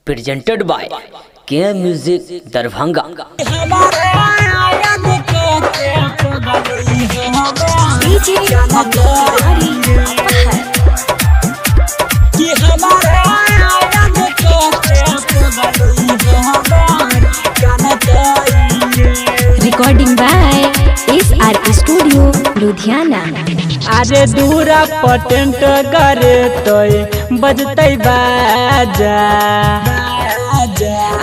Presented by K music Darbhanga. Recording by SR studio Ludhiana. अरे दूरा पटेंट करे तो बजते बाजा,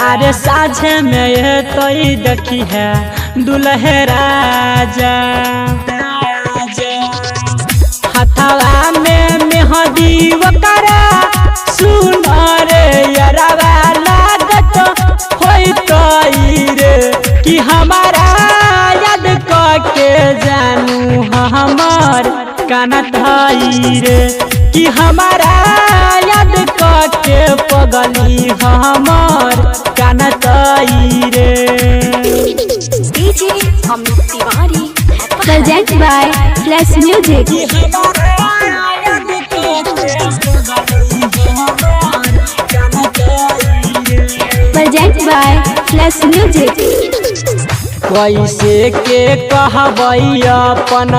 अरे साझे में ये तो देखी है दुल्हे राजा। हथवा में मेहंदी वकरा सुना रे यरवा लागत होई तो रे कि हमारा याद के जानू हमार कानत हई रे कि हमारा याद के पगली हमार कानत हई रे। DJ Amit Tiwari present by Flash Music. Present by Flash Music. कैसे के कहबई अपन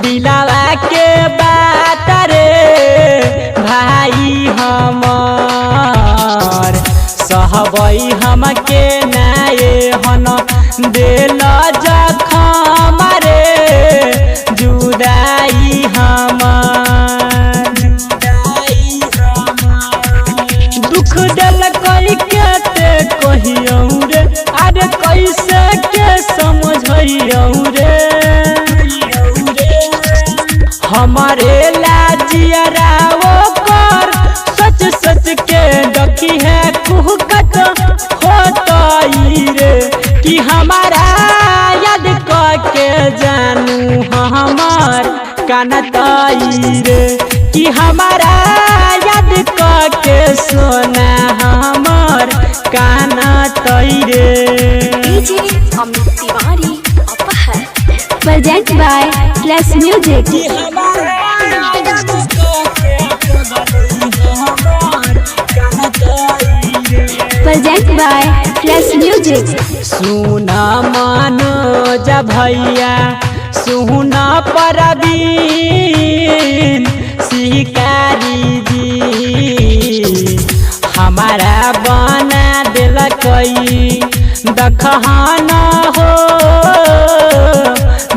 दिलावा के बात रे भाई हमार, सहबई हमके नाये हन दिल जखम रे जुदाई हमार। दुख दिल कई के ते कहियौ रे, अरे कैसे के समझइयौ रे हमारे लाजियरा कर सच सच के डकी है कुहकत होतई रे कि हमारा याद के जानू हमार कानतई रे कि हमारा याद के सोना हमार कानतई रे। DJ Amit Tiwari present by Flash Music. Present by Flash Music. सुना मनोज भैया सुना परवीन शिकारी जी, हमारा बना दिल कई दखना हो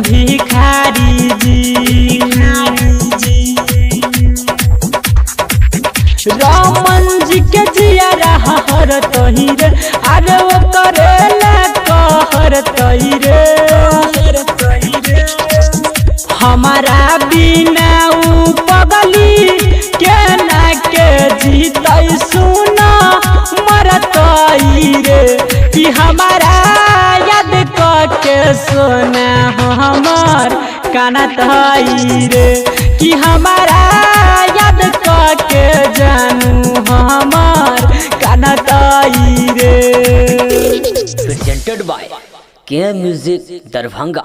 भिखारी जी। रामन जी के जिया हर तही रे, अरे वो करेला कहर तही रे हमारा बिना उ पगली के ना के जीतई सुना मरतई रे कि हमारा याद के सोना हमार कानत हई रे कि हमारा याद के जानू हमार कानत हई रे। Presented by K music Darbhanga.